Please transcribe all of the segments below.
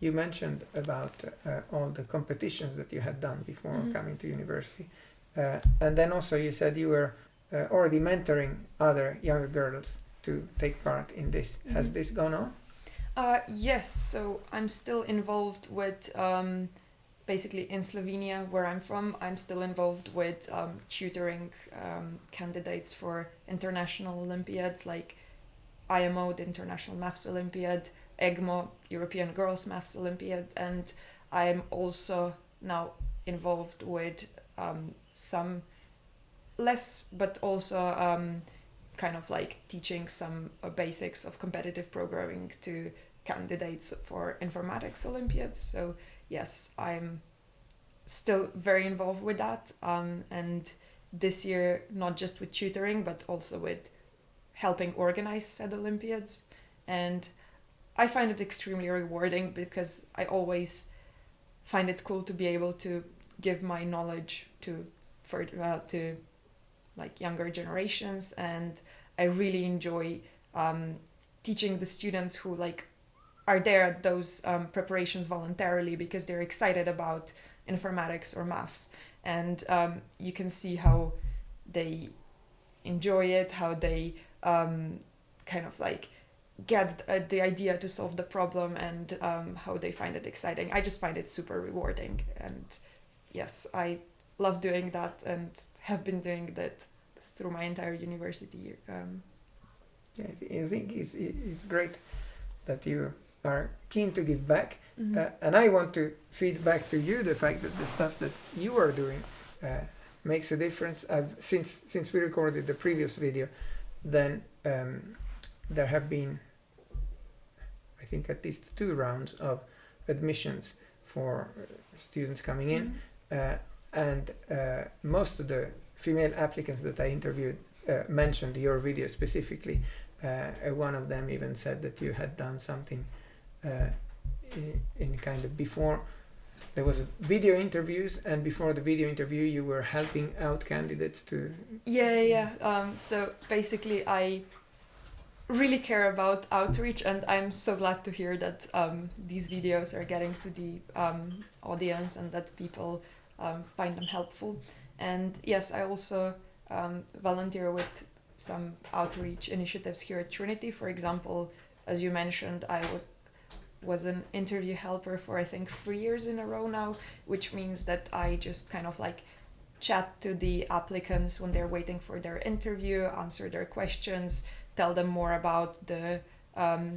you mentioned about all the competitions that you had done before coming to university. And then also you said you were already mentoring other younger girls to take part in this. Has this gone on? Yes, so I'm still involved with, basically in Slovenia, where I'm from, I'm still involved with tutoring candidates for international Olympiads like IMO, the International Maths Olympiad, EGMO, European Girls Maths Olympiad, and I'm also now involved with some less, but also kind of like teaching some basics of competitive programming to candidates for informatics Olympiads. So yes, I'm still very involved with that, and this year not just with tutoring but also with helping organize said Olympiads. And I find it extremely rewarding because I always find it cool to be able to give my knowledge to like younger generations, and I really enjoy teaching the students who like are there at those preparations voluntarily because they're excited about informatics or maths, and you can see how they enjoy it, how they kind of like get the idea to solve the problem, and how they find it exciting. I just find it super rewarding, and yes, I love doing that and have been doing that through my entire university year. Yeah, I think it's great that you are keen to give back, and I want to feed back to you the fact that the stuff that you are doing makes a difference. Since we recorded the previous video, then there have been, I think, at least 2 rounds of admissions for students coming in, and most of the female applicants that I interviewed mentioned your video specifically. One of them even said that you had done something in kind of before there was video interviews, and before the video interview you were helping out candidates to... So basically I really care about outreach, and I'm so glad to hear that these videos are getting to the audience and that people find them helpful. And yes, I also volunteer with some outreach initiatives here at Trinity. For example, as you mentioned, I was an interview helper for I think 3 years in a row now, which means that I just kind of like chat to the applicants when they're waiting for their interview, answer their questions, tell them more about the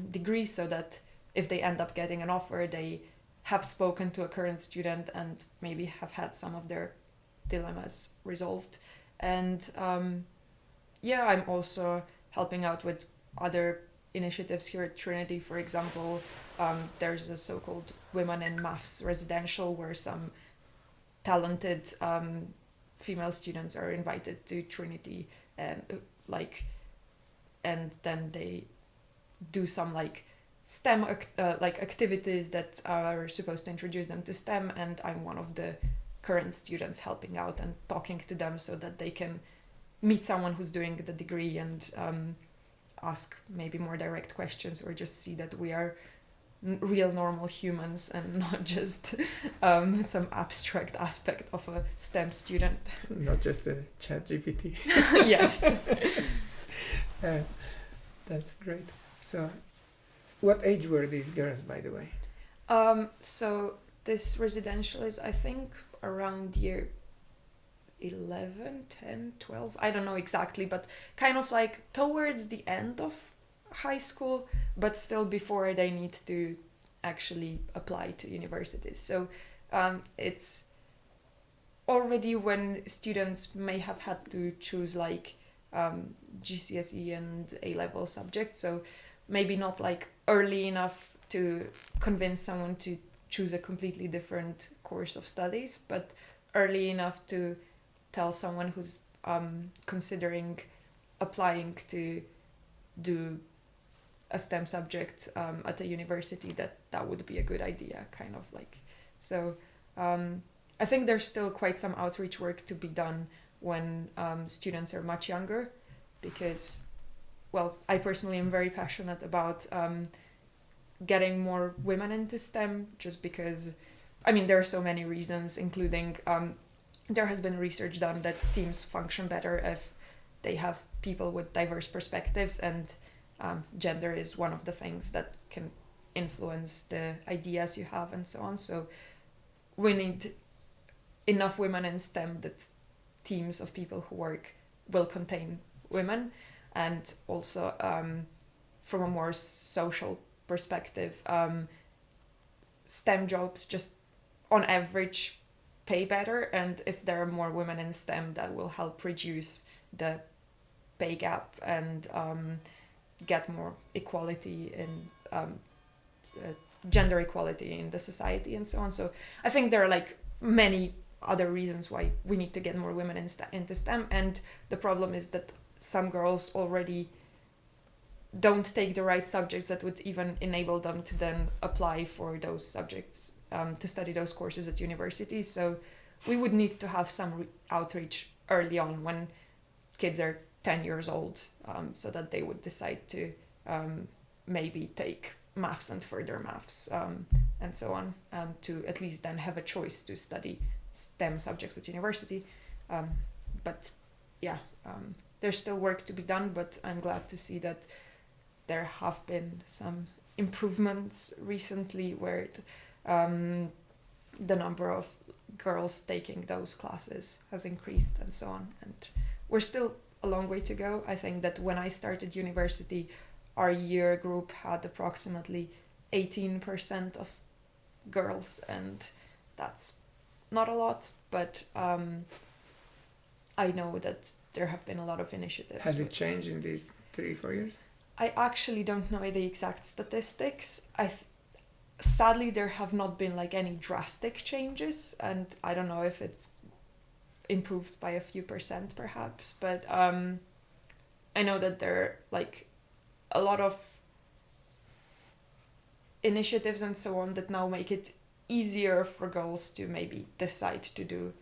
degree, so that if they end up getting an offer, they have spoken to a current student and maybe have had some of their dilemmas resolved. And I'm also helping out with other initiatives here at Trinity. For example, there's a so-called Women in Maths residential where some talented female students are invited to Trinity, and then they do some like STEM activities that are supposed to introduce them to STEM, and I'm one of the current students helping out and talking to them so that they can meet someone who's doing the degree and ask maybe more direct questions, or just see that we are real normal humans and not just some abstract aspect of a STEM student. Not just a ChatGPT. Yes. That's great. So what age were these girls, by the way? So this residential is, I think, around year 11, 10, 12, I don't know exactly, but kind of like towards the end of high school, but still before they need to actually apply to universities. So it's already when students may have had to choose like GCSE and A-level subjects, so maybe not like early enough to convince someone to choose a completely different course of studies, but early enough to tell someone who's considering applying to do a STEM subject at a university that would be a good idea, kind of like. So I think there's still quite some outreach work to be done when students are much younger, because, well, I personally am very passionate about getting more women into STEM, just because, I mean, there are so many reasons, including there has been research done that teams function better if they have people with diverse perspectives, and gender is one of the things that can influence the ideas you have and so on. So we need enough women in STEM that teams of people who work will contain women. And also from a more social perspective, STEM jobs just on average pay better, and if there are more women in STEM, that will help reduce the pay gap and get more equality in gender equality in the society and so on. So I think there are like many other reasons why we need to get more women into STEM, and the problem is that some girls already don't take the right subjects that would even enable them to then apply for those subjects, to study those courses at university. So we would need to have some outreach early on when kids are 10 years old, so that they would decide to maybe take maths and further maths and so on, to at least then have a choice to study STEM subjects at university. But yeah, there's still work to be done, but I'm glad to see that there have been some improvements recently where the number of girls taking those classes has increased and so on. And we're still a long way to go. I think that when I started university, our year group had approximately 18% of girls, and that's not a lot, but I know that there have been a lot of initiatives. Has it changed in these 3-4 years? I actually don't know the exact statistics. Sadly, there have not been like any drastic changes, and I don't know if it's improved by a few percent perhaps, but I know that there are like a lot of initiatives and so on that now make it easier for girls to maybe decide to do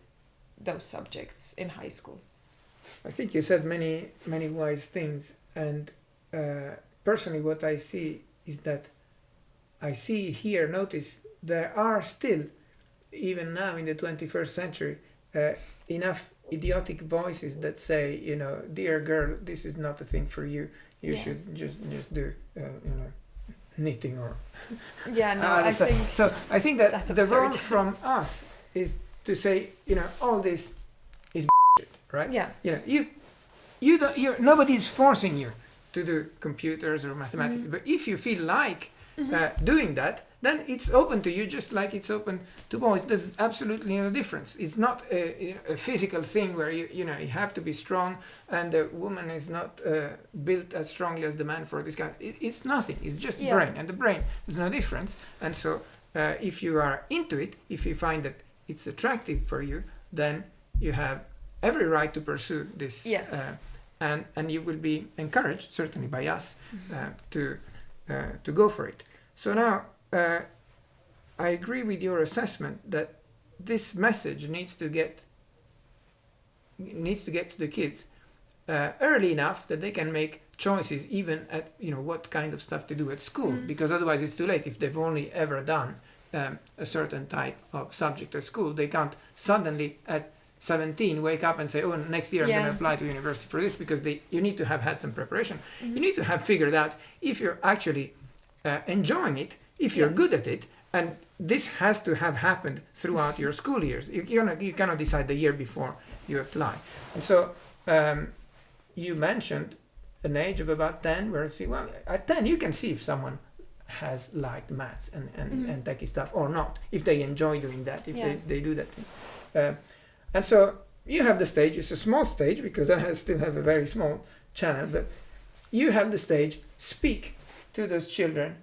those subjects in high school. I think you said many wise things, and personally what I see is that notice there are still, even now in the 21st century, enough idiotic voices that say, dear girl, this is not a thing for you. You should just do, knitting or. Yeah, no, I think. So I think that that's the absurd. role from us is to say, all this is bullshit, right? Yeah. You don't. Nobody is forcing you to do computers or mathematics, but if you feel like doing that, then it's open to you, just like it's open to boys. There's absolutely no difference. It's not a physical thing where you have to be strong, and the woman is not built as strongly as the man for this kind. It's nothing. It's just brain, and the brain. There's no difference. And so, if you are into it, if you find that it's attractive for you, then you have every right to pursue this. Yes. And you will be encouraged, certainly by us, to go for it. So now. I agree with your assessment that this message needs to get to the kids early enough that they can make choices, even at what kind of stuff to do at school, because otherwise it's too late. If they've only ever done a certain type of subject at school, they can't suddenly at 17 wake up and say, oh, next year I'm going to apply to university for this, because you need to have had some preparation. You need to have figured out if you're actually enjoying it, if you're good at it, and this has to have happened throughout your school years. You cannot decide the year before you apply. And so you mentioned an age of about 10, where at 10 you can see if someone has liked maths and techie stuff or not, if they enjoy doing that, if they do that thing. And so you have the stage. It's a small stage because I still have a very small channel, but you have the stage. Speak to those children,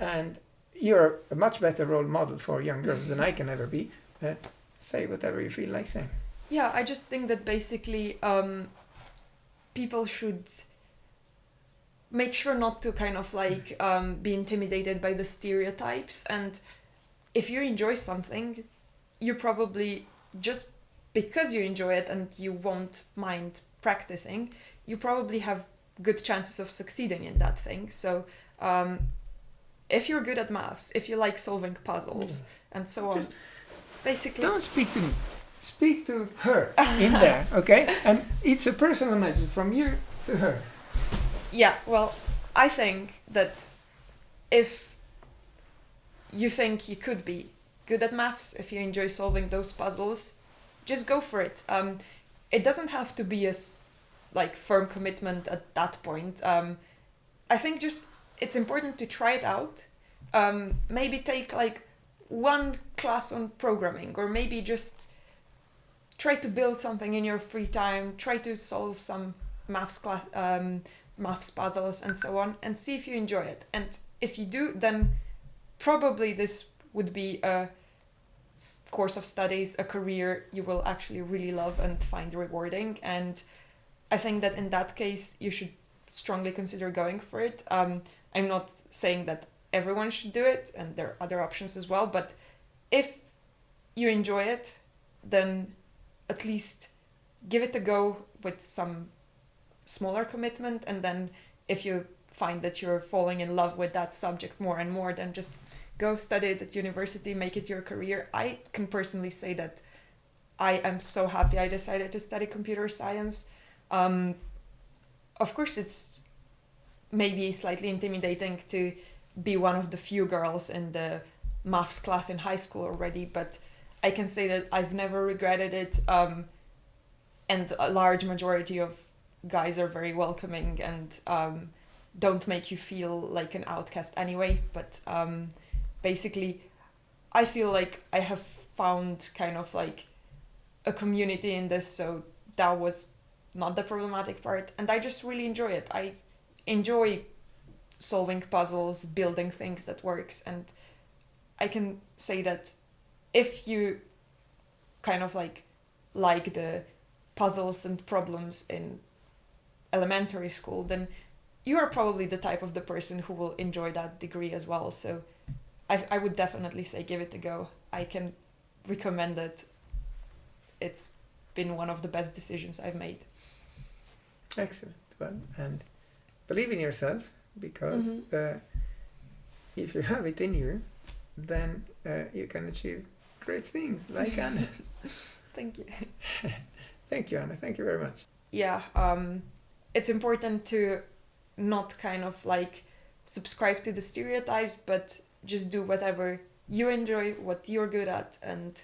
and you're a much better role model for young girls than I can ever be. Say whatever you feel like saying. Yeah, I just think that basically people should make sure not to kind of like be intimidated by the stereotypes. And if you enjoy something, you probably, just because you enjoy it and you won't mind practicing, you probably have good chances of succeeding in that thing. So if you're good at maths, if you like solving puzzles and so on, Just basically... Don't speak to me. Speak to her in there, okay? And it's a personal message from you to her. Yeah, well, I think that if you think you could be good at maths, if you enjoy solving those puzzles, just go for it. It doesn't have to be a firm commitment at that point. I think just it's important to try it out. Maybe take like one class on programming, or maybe just try to build something in your free time. Try to solve some maths puzzles and so on, and see if you enjoy it. And if you do, then probably this would be a course of studies, a career you will actually really love and find rewarding. And I think that in that case, you should strongly consider going for it. I'm not saying that everyone should do it, and there are other options as well, but if you enjoy it, then at least give it a go with some smaller commitment. And then if you find that you're falling in love with that subject more and more, then just go study it at university, make it your career. I can personally say that I am so happy I decided to study computer science. Of course, it's maybe slightly intimidating to be one of the few girls in the maths class in high school already, but I can say that I've never regretted it. And a large majority of guys are very welcoming and don't make you feel like an outcast anyway. But basically, I feel like I have found kind of like a community in this, so that was not the problematic part, and I just really enjoy it. I enjoy solving puzzles, building things that works, and I can say that if you kind of like the puzzles and problems in elementary school, then you are probably the type of the person who will enjoy that degree as well. So I would definitely say give it a go. I can recommend it. It's been one of the best decisions I've made. Excellent. Well, and believe in yourself, because if you have it in you, then you can achieve great things, like Anna. Thank you. Thank you, Anna. Thank you very much. Yeah, it's important to not kind of like subscribe to the stereotypes, but just do whatever you enjoy, what you're good at, and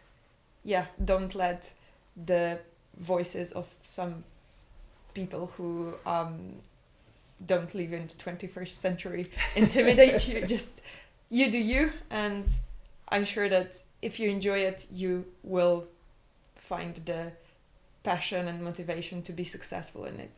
yeah, don't let the voices of some people who don't live in the 21st century intimidate you. Just you do you, and I'm sure that if you enjoy it, you will find the passion and motivation to be successful in it.